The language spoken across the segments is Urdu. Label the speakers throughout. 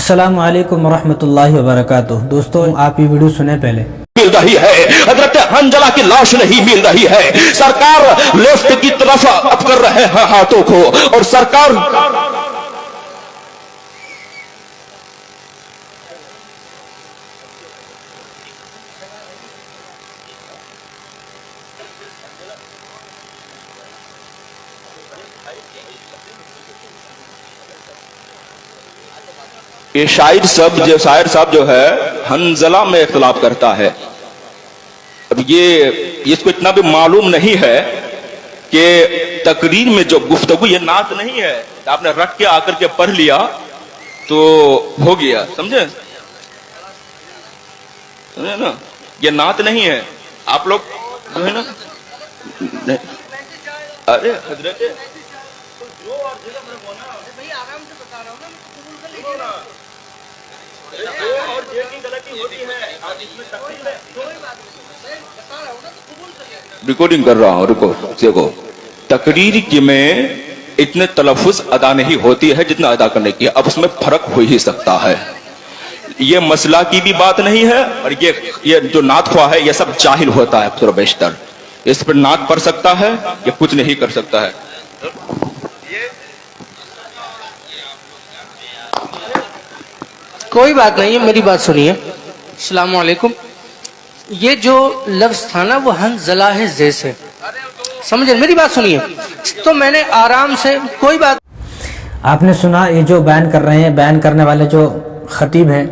Speaker 1: السلام علیکم ورحمۃ اللہ وبرکاتہ۔ دوستو آپ یہ ویڈیو سنیں پہلے۔
Speaker 2: مل رہی ہے حضرت حنظلہ کی لاش نہیں مل رہی ہے، سرکار لیفٹ کی طرف اپ کر رہے ہیں ہاتھوں کو، اور سرکار یہ شاعر صاحب جو ہے حنظلہ میں اختلاف کرتا ہے۔ اب یہ اس کو اتنا بھی معلوم نہیں ہے کہ تقریر میں جو گفتگو یہ نعت نہیں ہے، آپ نے رکھ کے آ کر کے پڑھ لیا تو ہو گیا، سمجھے نا؟ یہ نعت نہیں ہے، آپ لوگ جو ہے نا، ارے حضرت ریکارڈنگ کر رہا ہوں، رکو دیکھو، تقریر کی میں اتنے تلفظ ادا نہیں ہوتی ہے جتنا ادا کرنے کی، اب اس میں فرق ہو ہی سکتا ہے۔ یہ مسئلہ کی بھی بات نہیں ہے، اور یہ جو نعت خواہ ہے یہ سب جاہل ہوتا ہے تھوڑا بیشتر، اس پر نعت پڑھ سکتا ہے یہ کچھ نہیں کر سکتا ہے۔
Speaker 3: کوئی بات نہیں ہے، میری بات سنیے۔ السلام علیکم۔ یہ جو لفظ تھا نا وہ حنظلہ ہے زے سے، سمجھے؟ میری بات سنیے تو میں نے آرام سے، کوئی بات۔
Speaker 1: آپ نے سنا یہ جو بیان کر رہے ہیں، بیان کرنے والے جو خطیب ہیں،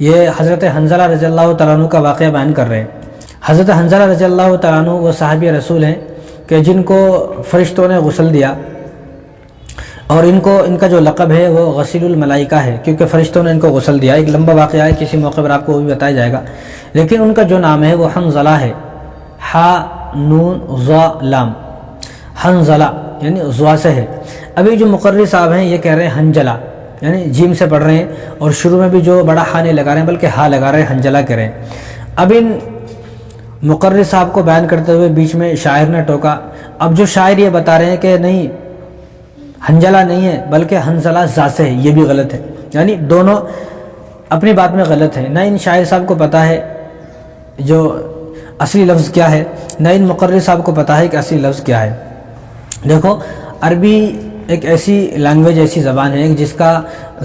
Speaker 1: یہ حضرت حنظلہ رضی اللہ تعالیٰ عنہ کا واقعہ بیان کر رہے ہیں۔ حضرت حنظلہ رضی اللہ تعالیٰ عنہ وہ صحابی رسول ہیں کہ جن کو فرشتوں نے غسل دیا، اور ان کا جو لقب ہے وہ غسیل الملائکہ ہے، کیونکہ فرشتوں نے ان کو غسل دیا۔ ایک لمبا واقعہ ہے، کسی موقع پر آپ کو وہ بھی بتایا جائے گا، لیکن ان کا جو نام ہے وہ حنظلہ ہے، ہا نون ظا لام، حنظلہ یعنی ظا سے ہے۔ ابھی جو مقرر صاحب ہیں یہ کہہ رہے ہیں حنجلہ، یعنی جیم سے پڑھ رہے ہیں، اور شروع میں بھی جو بڑا ہا نہیں لگا رہے ہیں بلکہ ہا لگا رہے ہیں، حنجلہ کہہ رہے ہیں۔ اب ان مقرر صاحب کو بیان کرتے ہوئے بیچ میں شاعر نے ٹوکا۔ اب جو شاعر یہ بتا رہے ہیں کہ نہیں، حنجلہ نہیں ہے بلکہ حنظلہ ذا سے ہے، یہ بھی غلط ہے، یعنی دونوں اپنی بات میں غلط ہیں۔ نہ ان شاعر صاحب کو پتہ ہے جو اصلی لفظ کیا ہے، نہ ان مقرر صاحب کو پتہ ہے کہ اصلی لفظ کیا ہے۔ دیکھو، عربی ایک ایسی لینگویج، ایسی زبان ہے جس کا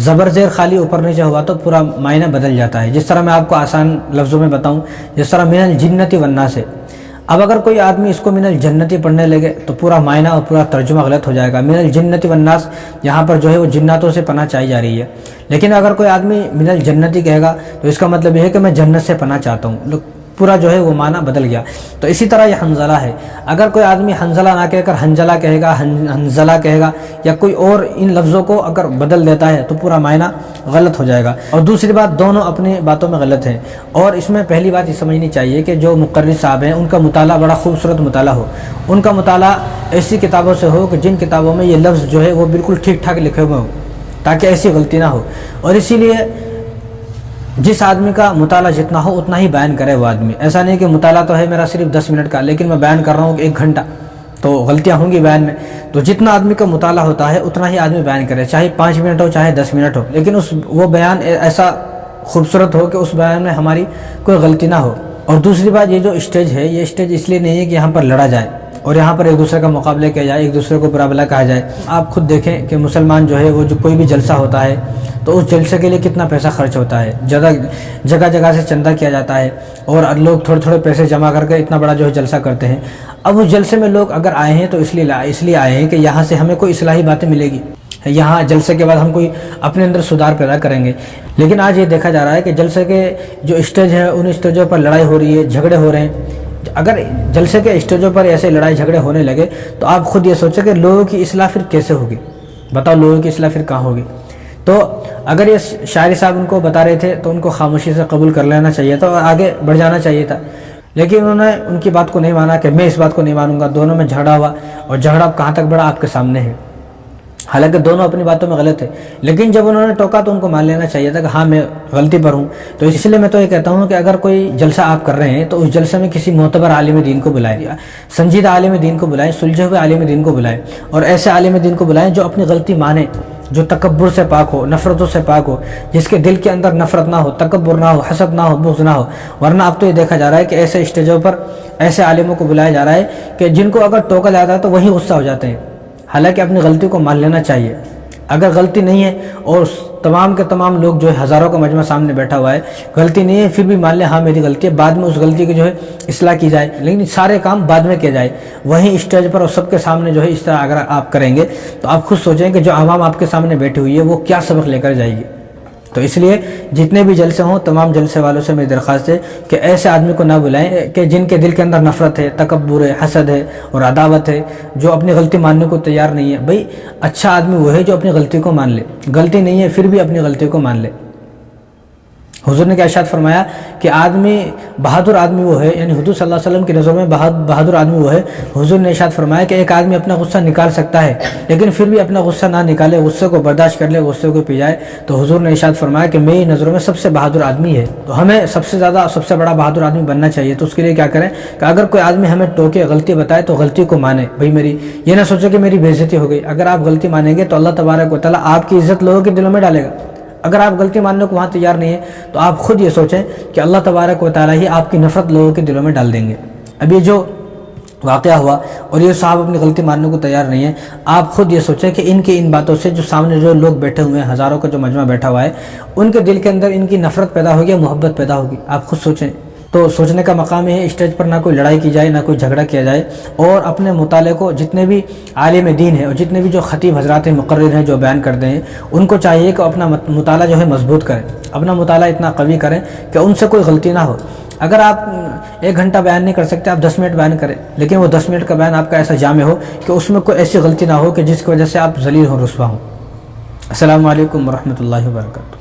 Speaker 1: زبر زیر خالی اوپر نیچے ہوا تو پورا معنی بدل جاتا ہے۔ جس طرح میں آپ کو آسان لفظوں میں بتاؤں، جس طرح من الجنت والناس ہے، اب اگر کوئی آدمی اس کو من الجنتی پڑھنے لگے تو پورا معنی اور پورا ترجمہ غلط ہو جائے گا۔ من الجنت والناس یہاں پر جو ہے وہ جناتوں سے پناہ چاہی جا رہی ہے، لیکن اگر کوئی آدمی من الجنتی کہے گا تو اس کا مطلب یہ ہے کہ میں جنت سے پناہ چاہتا ہوں، پورا جو ہے وہ معنی بدل گیا۔ تو اسی طرح یہ حنظلہ ہے، اگر کوئی آدمی حنظلہ نہ کہہ کر حنجلہ کہے گا، حنظلہ کہے گا، یا کوئی اور ان لفظوں کو اگر بدل دیتا ہے تو پورا معنی غلط ہو جائے گا۔ اور دوسری بات، دونوں اپنی باتوں میں غلط ہیں۔ اور اس میں پہلی بات یہ سمجھنی چاہیے کہ جو مقرر صاحب ہیں ان کا مطالعہ بڑا خوبصورت مطالعہ ہو، ان کا مطالعہ ایسی کتابوں سے ہو کہ جن کتابوں میں یہ لفظ جو ہے وہ بالکل ٹھیک ٹھاک لکھے ہوئے ہوں، تاکہ ایسی غلطی نہ ہو۔ اور اسی لیے جس آدمی کا مطالعہ جتنا ہو اتنا ہی بیان کرے وہ آدمی، ایسا نہیں کہ مطالعہ تو ہے میرا صرف 10 منٹ کا لیکن میں بیان کر رہا ہوں کہ 1 گھنٹہ، تو غلطیاں ہوں گی بیان میں۔ تو جتنا آدمی کا مطالعہ ہوتا ہے اتنا ہی آدمی بیان کرے، چاہے 5 منٹ ہو چاہے 10 منٹ ہو، لیکن وہ بیان ایسا خوبصورت ہو کہ اس بیان میں ہماری کوئی غلطی نہ ہو۔ اور دوسری بات، یہ جو اسٹیج ہے یہ اسٹیج اس لیے نہیں ہے کہ یہاں پر لڑا جائے اور یہاں پر ایک دوسرے کا مقابلہ کیا جائے، ایک دوسرے کو برا بھلا کہا جائے۔ آپ خود دیکھیں کہ مسلمان جو ہے وہ جو کوئی بھی جلسہ ہوتا ہے تو اس جلسے کے لیے کتنا پیسہ خرچ ہوتا ہے، جگہ جگہ سے چندہ کیا جاتا ہے، اور لوگ تھوڑے تھوڑے پیسے جمع کر کے اتنا بڑا جو ہے جلسہ کرتے ہیں۔ اب اس جلسے میں لوگ اگر آئے ہیں تو اس لیے آئے ہیں کہ یہاں سے ہمیں کوئی اصلاحی باتیں ملے گی، یہاں جلسے کے بعد ہم کوئی اپنے اندر سدھار پیدا کریں گے۔ لیکن آج یہ دیکھا جا رہا ہے کہ جلسے کے جو اسٹیج ہے ان اسٹیجوں پر لڑائی ہو رہی ہے، جھگڑے ہو رہے ہیں۔ اگر جلسے کے اسٹیجوں پر ایسے لڑائی جھگڑے ہونے لگے تو آپ خود یہ سوچیں کہ لوگوں کی اصلاح پھر کیسے ہوگی؟ بتاؤ، لوگوں کی اصلاح پھر کہاں ہوگی؟ تو اگر یہ شاعر صاحب ان کو بتا رہے تھے تو ان کو خاموشی سے قبول کر لینا چاہیے تھا اور آگے بڑھ جانا چاہیے تھا، لیکن انہوں نے ان کی بات کو نہیں مانا کہ میں اس بات کو نہیں مانوں گا۔ دونوں میں جھگڑا ہوا، اور جھگڑا کہاں تک بڑھا آپ کے سامنے ہے، حالانکہ دونوں اپنی باتوں میں غلط ہے، لیکن جب انہوں نے ٹوکا تو ان کو مان لینا چاہیے تھا کہ ہاں میں غلطی پر ہوں۔ تو اس لیے میں تو یہ کہتا ہوں کہ اگر کوئی جلسہ آپ کر رہے ہیں تو اس جلسے میں کسی معتبر عالم دین کو بلائیں، سنجیدہ عالم دین کو بلائیں، سلجھے ہوئے عالم دین کو بلائیں، اور ایسے عالم دین کو بلائیں جو اپنی غلطی مانے، جو تکبر سے پاک ہو، نفرتوں سے پاک ہو، جس کے دل کے اندر نفرت نہ ہو، تکبر نہ ہو، حسد نہ ہو، بغض نہ ہو. ورنہ اب تو یہ دیکھا جا رہا ہے کہ ایسے اسٹیجوں پر ایسے عالموں کو بلایا جا رہا ہے کہ جن کو اگر ٹوکا جاتا ہے تو وہی غصہ ہو جاتے ہیں. حالانکہ اپنی غلطی کو مان لینا چاہیے. اگر غلطی نہیں ہے اور تمام کے تمام لوگ جو ہے ہزاروں کا مجمع سامنے بیٹھا ہوا ہے، غلطی نہیں ہے پھر بھی مان لیں ہاں میری غلطی ہے، بعد میں اس غلطی کی جو ہے اصلاح کی جائے، لیکن سارے کام بعد میں کیا جائے. وہیں اسٹیج پر اور سب کے سامنے جو ہے اس طرح اگر آپ کریں گے تو آپ خود سوچیں کہ جو عوام آپ کے سامنے بیٹھی ہوئی ہے وہ کیا سبق لے کر جائے گی. تو اس لیے جتنے بھی جلسے ہوں تمام جلسے والوں سے میری درخواست ہے کہ ایسے آدمی کو نہ بلائیں کہ جن کے دل کے اندر نفرت ہے، تکبر ہے، حسد ہے اور عداوت ہے، جو اپنی غلطی ماننے کو تیار نہیں ہے. بھئی اچھا آدمی وہ ہے جو اپنی غلطی کو مان لے، غلطی نہیں ہے پھر بھی اپنی غلطی کو مان لے. حضور نے کیا ارشاد فرمایا کہ آدمی بہادر آدمی وہ ہے، یعنی حضور صلی اللہ علیہ وسلم کی نظر میں بہادر آدمی وہ ہے. حضور نے ارشاد فرمایا کہ ایک آدمی اپنا غصہ نکال سکتا ہے لیکن پھر بھی اپنا غصہ نہ نکالے، غصے کو برداشت کر لے، غصے کو پی جائے. تو حضور نے ارشاد فرمایا کہ میری نظروں میں سب سے بہادر آدمی ہے. تو ہمیں سب سے بڑا بہادر آدمی بننا چاہیے. تو اس کے لیے کیا کریں کہ اگر کوئی آدمی ہمیں ٹوکے، غلطی بتائے تو غلطی کو مانے. بھئی میری یہ نہ سوچے کہ میری بے عزتی ہو گئی. اگر آپ غلطی مانیں گے تو اللہ تبارک و تعالیٰ آپ کی عزت لوگوں کے دلوں میں ڈالے گا. اگر آپ غلطی ماننے کو وہاں تیار نہیں ہے تو آپ خود یہ سوچیں کہ اللہ تبارک و تعالیٰ ہی آپ کی نفرت لوگوں کے دلوں میں ڈال دیں گے. اب یہ جو واقعہ ہوا اور یہ صاحب اپنی غلطی ماننے کو تیار نہیں ہے، آپ خود یہ سوچیں کہ ان باتوں سے جو سامنے جو لوگ بیٹھے ہوئے ہیں، ہزاروں کا جو مجمع بیٹھا ہوا ہے، ان کے دل کے اندر ان کی نفرت پیدا ہوگی یا محبت پیدا ہوگی. آپ خود سوچیں. تو سوچنے کا مقام ہے اسٹیج پر نہ کوئی لڑائی کی جائے، نہ کوئی جھگڑا کیا جائے، اور اپنے مطالعے کو جتنے بھی عالم دین ہیں اور جتنے بھی جو خطیب حضرات مقرر ہیں جو بیان کرتے ہیں، ان کو چاہیے کہ اپنا مطالعہ جو ہے مضبوط کریں، اپنا مطالعہ اتنا قوی کریں کہ ان سے کوئی غلطی نہ ہو. اگر آپ 1 گھنٹہ بیان نہیں کر سکتے، آپ 10 منٹ بیان کریں، لیکن وہ 10 منٹ کا بیان آپ کا ایسا جامع ہو کہ اس میں کوئی ایسی غلطی نہ ہو کہ جس کی وجہ سے آپ ذلیل ہوں، رسوا ہوں. السلام علیکم ورحمۃ اللہ وبرکاتہ.